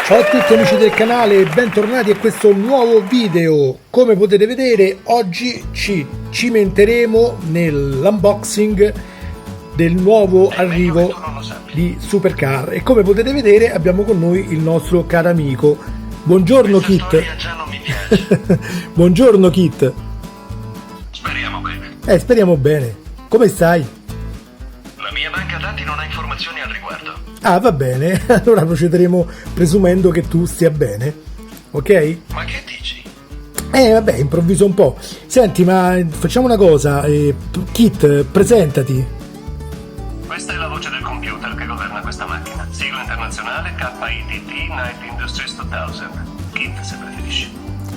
Ciao a tutti amici del canale, bentornati a questo nuovo video. Come potete vedere, oggi ci cimenteremo nell'unboxing del nuovo arrivo di Supercar e come potete vedere abbiamo con noi il nostro caro amico. Buongiorno Kit. Buongiorno Kit. Speriamo bene. Speriamo bene. Come stai? La mia banca dati non ha informazioni al riguardo. Ah, va bene, allora procederemo presumendo che tu stia bene, ok? Ma che dici? Vabbè, improvviso un po'. Senti, ma facciamo una cosa, Kit, presentati. Questa è la voce del computer che governa questa macchina. Sigla internazionale KITT Night Industries 2000. Kit, se preferisci.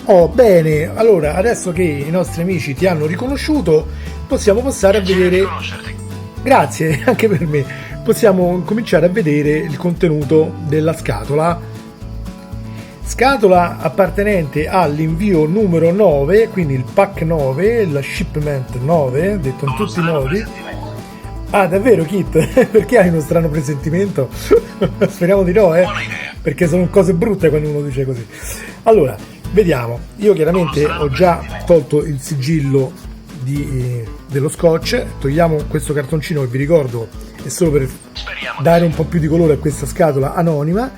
Oh, bene, allora, adesso che i nostri amici ti hanno riconosciuto, possiamo passare a vedere... riconoscerti. Grazie, anche per me. Possiamo cominciare a vedere il contenuto della scatola appartenente all'invio numero 9, quindi il pack 9, la shipment 9, detto in tutti i modi. Ah, davvero Kit? Perché hai uno strano presentimento? Speriamo di no, Buona idea. perché sono cose brutte quando uno dice così. Allora, vediamo, io chiaramente ho già tolto il sigillo dello scotch, togliamo questo cartoncino che vi ricordo è solo per dare un po' più di colore a questa scatola anonima.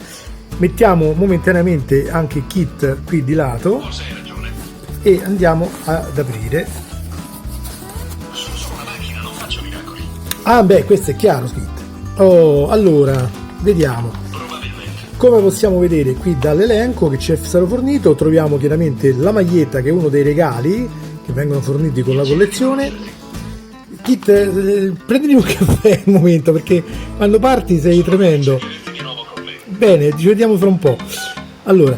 Mettiamo momentaneamente anche Kit qui di lato Forse hai ragione. e andiamo ad aprire. Sono solo una macchina, non faccio miracoli. Ah beh, questo è chiaro Kit. Oh, allora, vediamo. Probabilmente. Come possiamo vedere qui dall'elenco che ci è stato fornito, troviamo chiaramente la maglietta che è uno dei regali che vengono forniti con la collezione. Kit, prendimi un caffè un momento perché quando parti sei tremendo. Di nuovo con me. Bene, ci vediamo fra un po'. Allora,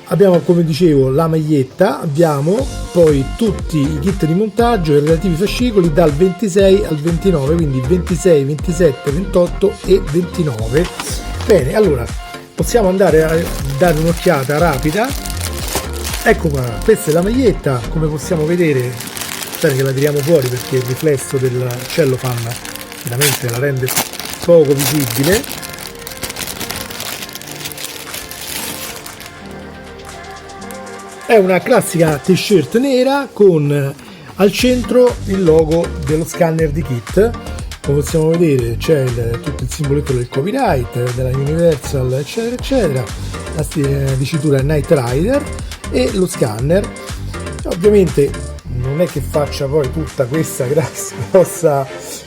abbiamo come dicevo la maglietta, abbiamo poi tutti i kit di montaggio e i relativi fascicoli dal 26 al 29, quindi 26, 27, 28 e 29. Bene, allora possiamo andare a dare un'occhiata rapida. Ecco qua, questa è la maglietta, come possiamo vedere. Aspetta che la tiriamo fuori perché il riflesso del cellophane veramente la rende poco visibile. È una classica t-shirt nera con al centro il logo dello scanner di Kit. Come possiamo vedere c'è tutto il simboletto del copyright, della Universal eccetera eccetera, la dicitura Knight Rider e lo scanner. Ovviamente non è che faccia poi tutta questa grossa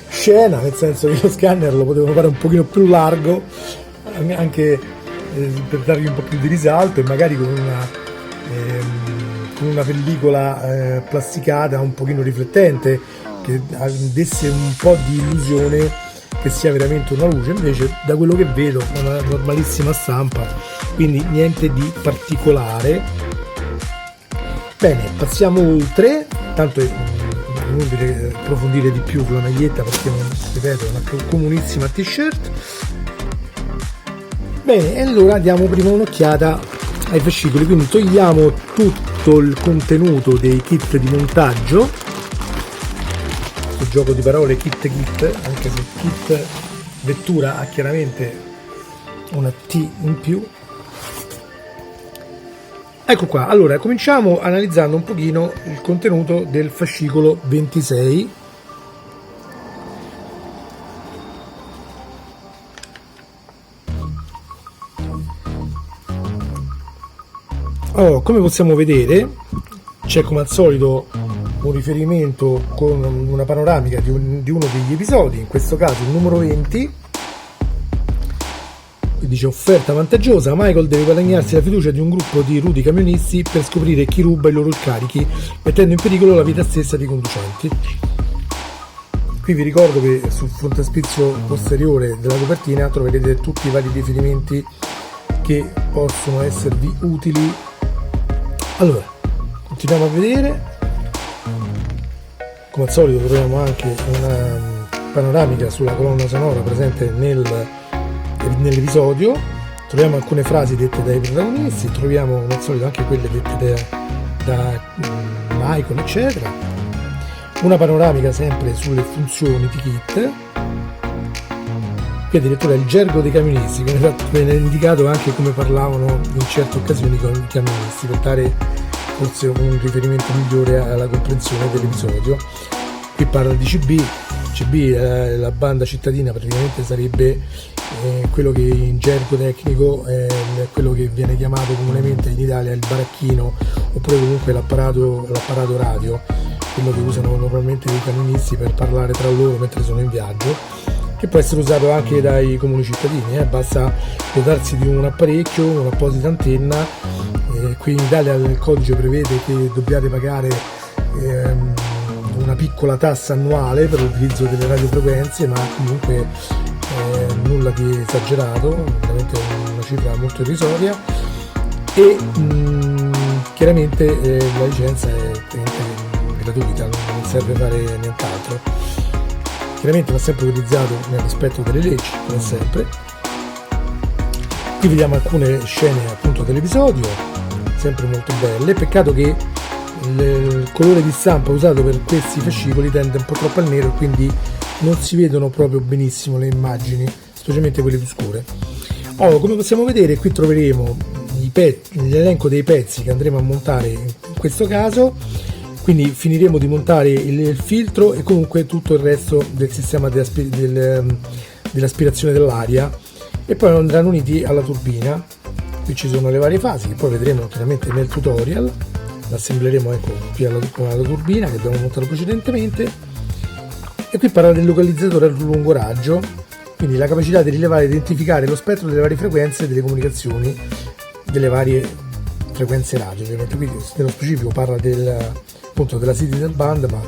scena, nel senso che lo scanner lo potevano fare un pochino più largo anche per dargli un po' più di risalto e magari con una pellicola plasticata un pochino riflettente che desse un po' di illusione che sia veramente una luce. Invece da quello che vedo è una normalissima stampa, quindi niente di particolare. Bene, passiamo oltre, tanto è inutile approfondire di più sulla maglietta perché, ripeto, è una comunissima t-shirt. Questo. Bene, e allora diamo prima un'occhiata ai fascicoli, quindi togliamo tutto il contenuto dei kit di montaggio, questo gioco di parole kit, anche se kit vettura ha chiaramente una T in più. Ecco qua, allora cominciamo analizzando un pochino il contenuto del fascicolo 26. Oh, come possiamo vedere c'è come al solito un riferimento con una panoramica di uno degli episodi, in questo caso il numero 20. Dice offerta vantaggiosa, Michael deve guadagnarsi la fiducia di un gruppo di rudi camionisti per scoprire chi ruba i loro carichi, mettendo in pericolo la vita stessa dei conducenti. Qui vi ricordo che sul frontespizio posteriore della copertina troverete tutti i vari riferimenti che possono esservi utili. Allora, continuiamo a vedere. Come al solito troviamo anche una panoramica sulla colonna sonora presente nell'episodio, troviamo alcune frasi dette dai protagonisti, troviamo come al solito anche quelle dette da Michael eccetera, una panoramica sempre sulle funzioni di Kit qui addirittura il gergo dei camionisti, viene indicato anche come parlavano in certe occasioni con i camionisti, per dare forse un riferimento migliore alla comprensione dell'episodio. Qui parla di CB, la banda cittadina praticamente sarebbe quello che in gergo tecnico è quello che viene chiamato comunemente in Italia il baracchino, oppure comunque l'apparato radio, quello che usano normalmente i camionisti per parlare tra loro mentre sono in viaggio, che può essere usato anche dai comuni cittadini. Basta dotarsi di un apparecchio, un'apposita antenna. Qui in Italia il codice prevede che dobbiate pagare una piccola tassa annuale per l'utilizzo delle radiofrequenze, ma comunque nulla di esagerato, veramente una cifra molto irrisoria, e chiaramente la licenza è gratuita, non serve fare nient'altro. Chiaramente va sempre utilizzato nel rispetto delle leggi, come sempre. Qui vediamo alcune scene appunto dell'episodio, sempre molto belle. Peccato che il colore di stampa usato per questi fascicoli tende un po' troppo al nero e quindi non si vedono proprio benissimo le immagini, specialmente quelle più scure. Come possiamo vedere, qui troveremo l'elenco dei pezzi che andremo a montare in questo caso, quindi finiremo di montare il filtro e comunque tutto il resto del sistema dell'aspirazione dell'aria, e poi andranno uniti alla turbina. Qui ci sono le varie fasi che poi vedremo chiaramente nel tutorial. L'assembleremo qui alla turbina che abbiamo montato precedentemente. E qui parla del localizzatore a lungo raggio, quindi la capacità di rilevare e identificare lo spettro delle varie frequenze delle comunicazioni delle varie frequenze radio. Ovviamente qui nello specifico parla appunto della Citizen Band, ma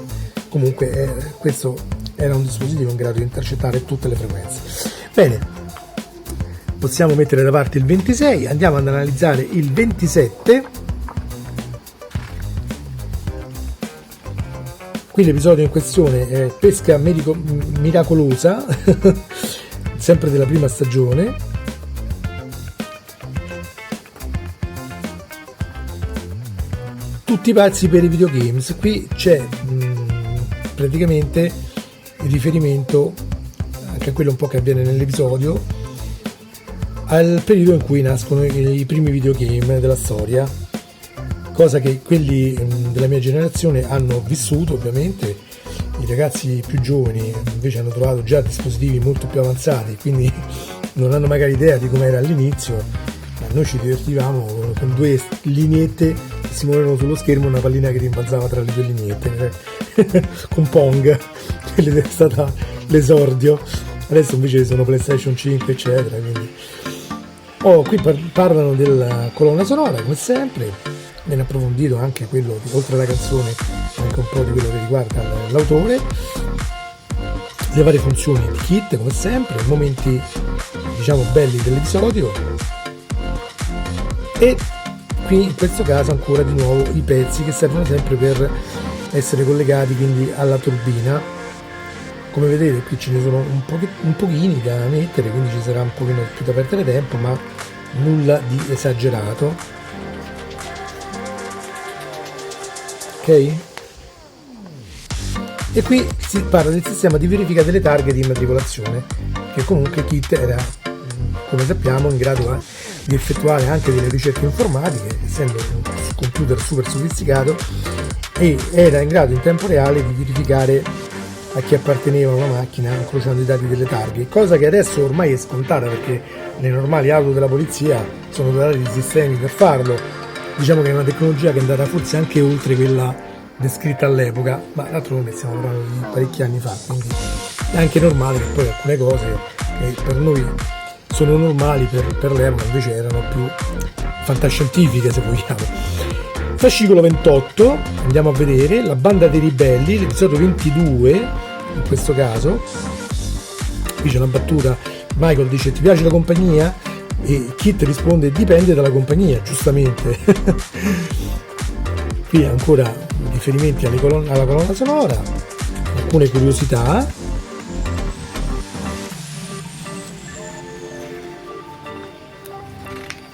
comunque questo era un dispositivo in grado di intercettare tutte le frequenze. Bene, possiamo mettere da parte il 26, andiamo ad analizzare il 27. Qui l'episodio in questione è Pesca miracolosa, sempre della prima stagione. Tutti pazzi per i videogames. Qui c'è praticamente il riferimento, anche a quello un po' che avviene nell'episodio, al periodo in cui nascono i primi videogame della storia, cosa che quelli della mia generazione hanno vissuto. Ovviamente i ragazzi più giovani invece hanno trovato già dispositivi molto più avanzati, quindi non hanno magari idea di com'era all'inizio, ma noi ci divertivamo con due lineette che si muovevano sullo schermo, una pallina che rimbalzava tra le due lineette con Pong, quello è stato l'esordio. Adesso invece sono PlayStation 5 eccetera, quindi qui parlano della colonna sonora come sempre. Viene approfondito anche quello, oltre alla canzone, anche un po' di quello che riguarda l'autore, le varie funzioni di Kit come sempre, momenti diciamo belli dell'episodio, e qui in questo caso ancora di nuovo i pezzi che servono sempre per essere collegati quindi alla turbina. Come vedete qui ce ne sono un pochini da mettere, quindi ci sarà un pochino più da perdere tempo, ma nulla di esagerato. Ok? E qui si parla del sistema di verifica delle targhe di immatricolazione, che comunque Kit era, come sappiamo, in grado di effettuare anche delle ricerche informatiche, essendo un computer super sofisticato, e era in grado in tempo reale di verificare a chi apparteneva una macchina incrociando i dati delle targhe, cosa che adesso ormai è scontata perché le normali auto della polizia sono dotate di sistemi per farlo. Diciamo che è una tecnologia che è andata forse anche oltre quella descritta all'epoca, ma d'altronde stiamo parlando di parecchi anni fa, quindi è anche normale che poi alcune cose che per noi sono normali per l'epoca invece erano più fantascientifiche, se vogliamo. Fascicolo 28, andiamo a vedere la banda dei ribelli, l'episodio 22 in questo caso. Qui c'è una battuta, Michael dice: ti piace la compagnia? E Kit risponde: dipende dalla compagnia, giustamente. Qui ancora riferimenti alla colonna sonora, alcune curiosità.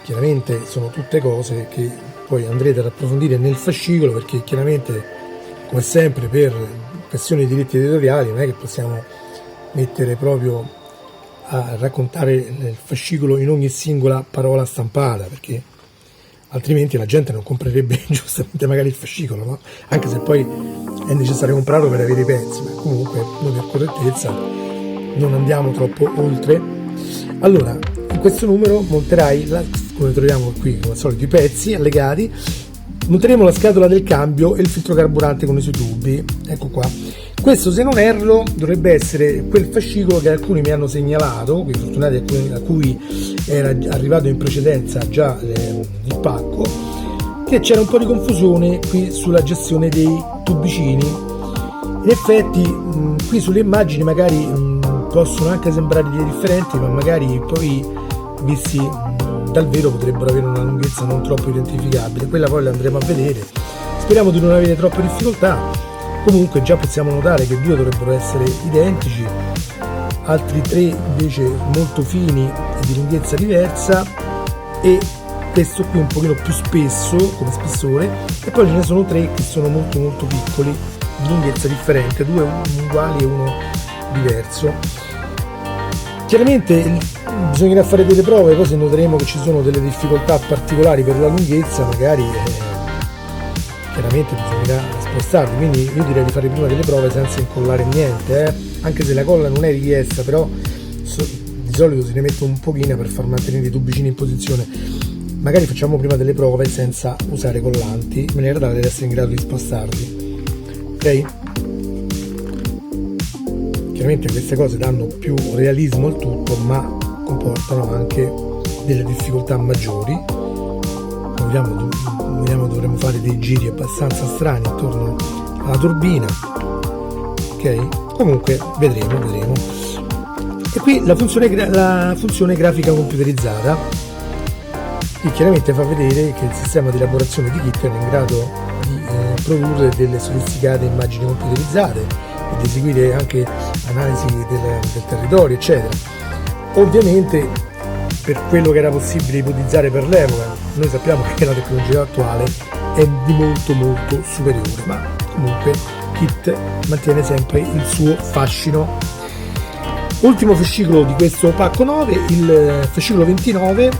Chiaramente sono tutte cose che poi andrete ad approfondire nel fascicolo, perché chiaramente, come sempre, per questioni di diritti editoriali non è che possiamo mettere proprio a raccontare il fascicolo in ogni singola parola stampata, perché altrimenti la gente non comprerebbe giustamente magari il fascicolo, no? Anche se poi è necessario comprarlo per avere i pezzi, ma comunque noi per correttezza non andiamo troppo oltre. Allora, in questo numero monterai, come troviamo qui come al solito, i pezzi allegati, monteremo la scatola del cambio e il filtro carburante con i suoi tubi. Ecco qua. Questo, se non erro, dovrebbe essere quel fascicolo che alcuni mi hanno segnalato, quei fortunati a cui era arrivato in precedenza già il pacco, che c'era un po' di confusione qui sulla gestione dei tubicini. In effetti qui sulle immagini magari possono anche sembrare differenti, ma magari poi visti dal vero potrebbero avere una lunghezza non troppo identificabile. Quella poi la andremo a vedere, speriamo di non avere troppe difficoltà. Comunque già possiamo notare che 2 dovrebbero essere identici, altri 3 invece molto fini e di lunghezza diversa, e questo qui un pochino più spesso come spessore, e poi ce ne sono 3 che sono molto molto piccoli di lunghezza differente, 2 uguali e uno diverso. Chiaramente bisognerà fare delle prove, poi se noteremo che ci sono delle difficoltà particolari per la lunghezza magari chiaramente bisognerà spostarli, quindi io direi di fare prima delle prove senza incollare niente, anche se la colla non è richiesta, però di solito si ne mette un pochino per far mantenere i tubicini in posizione. Magari facciamo prima delle prove senza usare collanti, in maniera tale da essere in grado di spostarli, ok? Chiaramente queste cose danno più realismo al tutto, ma comportano anche delle difficoltà maggiori. Vediamo, dovremo fare dei giri abbastanza strani intorno alla turbina, ok? Comunque vedremo. E qui la funzione grafica computerizzata, che chiaramente fa vedere che il sistema di elaborazione di kit è in grado di produrre delle sofisticate immagini computerizzate e di eseguire anche analisi del territorio, eccetera. Ovviamente, per quello che era possibile ipotizzare per l'epoca, noi sappiamo che la tecnologia attuale è di molto molto superiore, ma comunque kit mantiene sempre il suo fascino. Ultimo fascicolo di questo pacco 9, il fascicolo 29.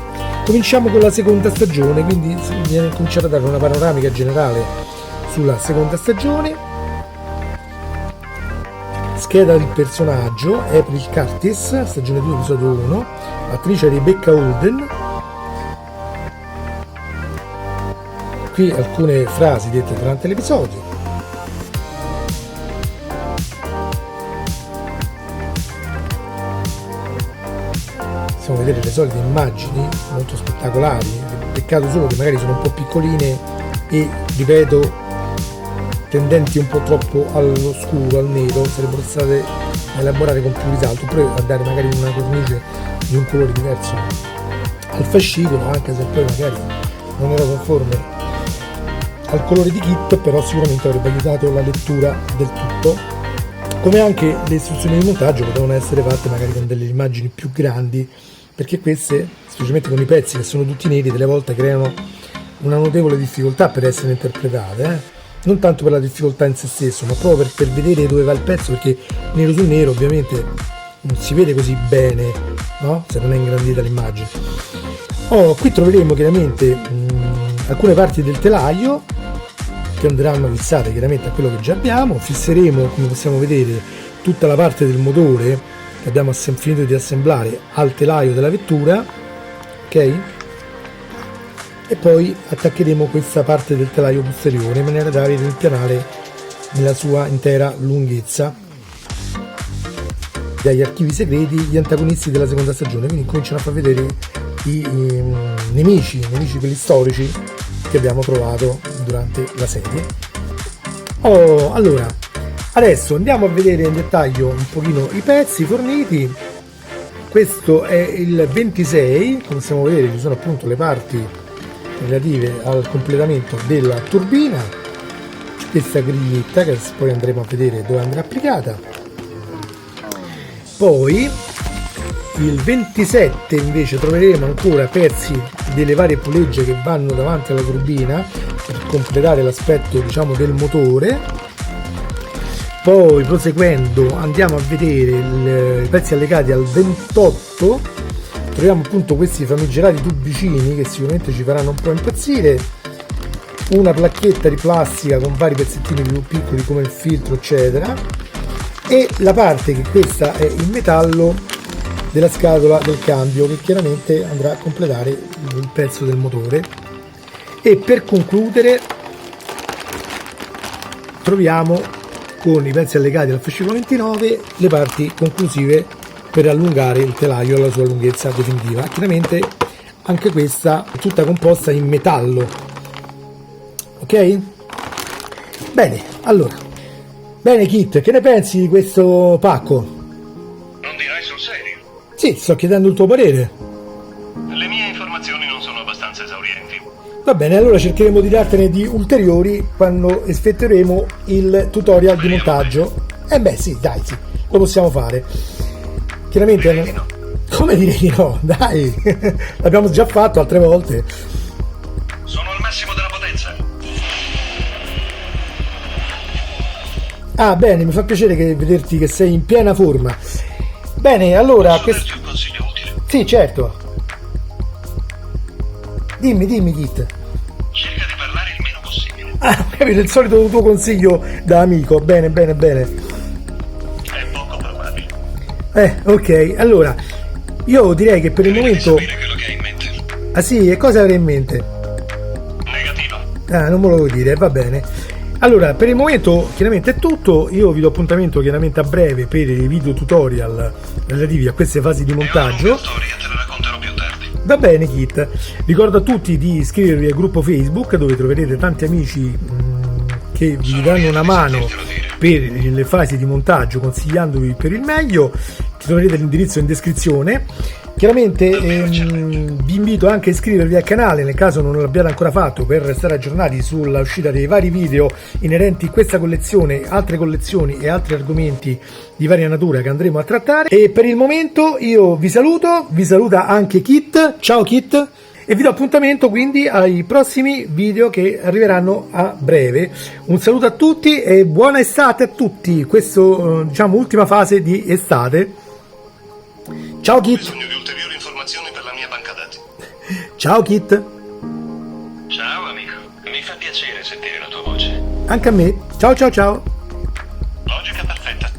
Cominciamo con la seconda stagione, quindi viene cominciato a dare una panoramica generale sulla seconda stagione. Scheda del personaggio: April Curtis, stagione 2, episodio 1, attrice Rebecca Holden. Qui alcune frasi dette durante l'episodio. Possiamo vedere le solite immagini molto spettacolari, peccato solo che magari sono un po' piccoline e, ripeto, tendenti un po' troppo allo scuro, al nero. Sarebbero state da elaborare con più risalto, oppure a dare magari una cornice di un colore diverso al fascicolo, anche se poi magari non era conforme al colore di kit, però sicuramente avrebbe aiutato la lettura del tutto. Come anche le istruzioni di montaggio potevano essere fatte magari con delle immagini più grandi, perché queste, specialmente con i pezzi che sono tutti neri, delle volte creano una notevole difficoltà per essere interpretate, non tanto per la difficoltà in se stesso, ma proprio per vedere dove va il pezzo, perché nero su nero ovviamente non si vede così bene, no? Se non è ingrandita l'immagine. Qui troveremo chiaramente alcune parti del telaio che andranno fissate chiaramente a quello che già abbiamo. Fisseremo, come possiamo vedere, tutta la parte del motore che abbiamo finito di assemblare al telaio della vettura, ok? E poi attaccheremo questa parte del telaio posteriore in maniera da avere il pianale nella sua intera lunghezza. Dagli archivi segreti, gli antagonisti della seconda stagione, quindi cominciano a far vedere i nemici quelli storici che abbiamo trovato durante la serie. Allora, adesso andiamo a vedere in dettaglio un pochino i pezzi forniti. Questo è il 26, come possiamo vedere ci sono appunto le parti relative al completamento della turbina, questa griglietta che poi andremo a vedere dove andrà applicata. Poi il 27 invece troveremo ancora pezzi delle varie pulegge che vanno davanti alla turbina per completare l'aspetto, diciamo, del motore. poi proseguendo andiamo a vedere i pezzi allegati al 28, troviamo appunto questi famigerati tubicini che sicuramente ci faranno un po' impazzire, una placchetta di plastica con vari pezzettini più piccoli come il filtro eccetera, e la parte che questa è in metallo della scatola del cambio che chiaramente andrà a completare il pezzo del motore. E per concludere troviamo con i pezzi allegati al fascicolo 29 le parti conclusive per allungare il telaio alla sua lunghezza definitiva. Chiaramente anche questa è tutta composta in metallo. Ok? Bene, allora. Bene Kit, che ne pensi di questo pacco? Non dirai sul serio? Sì, sto chiedendo il tuo parere. Le mie informazioni non sono abbastanza esaurienti. Va bene, allora cercheremo di dartene di ulteriori quando effettueremo il tutorial di montaggio. Beh sì, dai, sì, lo possiamo fare. Chiaramente Direi di no. Come dire di no? Dai, l'abbiamo già fatto altre volte. Sono al massimo della potenza. Ah, bene, mi fa piacere vederti che sei in piena forma. Bene, allora... Posso darti un consiglio utile? Sì, certo. Dimmi, Kit. Cerca di parlare il meno possibile. Ah, ho capito, il solito tuo consiglio da amico. Bene. È poco probabile. Ok, allora, io direi che per il Devi momento... sapere quello che hai in mente. Ah sì, e cosa avrei in mente? Negativo. Ah, non me lo vuoi dire, va bene. Allora, per il momento chiaramente è tutto, io vi do appuntamento chiaramente a breve per i video tutorial relativi a queste fasi di È una montaggio. lunga storia, te la racconterò più tardi. Va bene Kit, ricordo a tutti di iscrivervi al gruppo Facebook dove troverete tanti amici che vi danno una mano per le fasi di montaggio consigliandovi per il meglio. Troverete l'indirizzo in descrizione. Chiaramente vi invito anche a iscrivervi al canale nel caso non l'abbiate ancora fatto per restare aggiornati sulla uscita dei vari video inerenti a questa collezione, altre collezioni e altri argomenti di varia natura che andremo a trattare. E per il momento io vi saluto, vi saluta anche Kit. Ciao Kit, e vi do appuntamento quindi ai prossimi video che arriveranno a breve. Un saluto a tutti e buona estate a tutti, questo diciamo ultima fase di estate. Ciao Ho Kit. bisogno di ulteriori informazioni per la mia banca dati. Ciao Kit. Ciao amico, mi fa piacere sentire la tua voce. Anche a me. Ciao. Logica perfetta.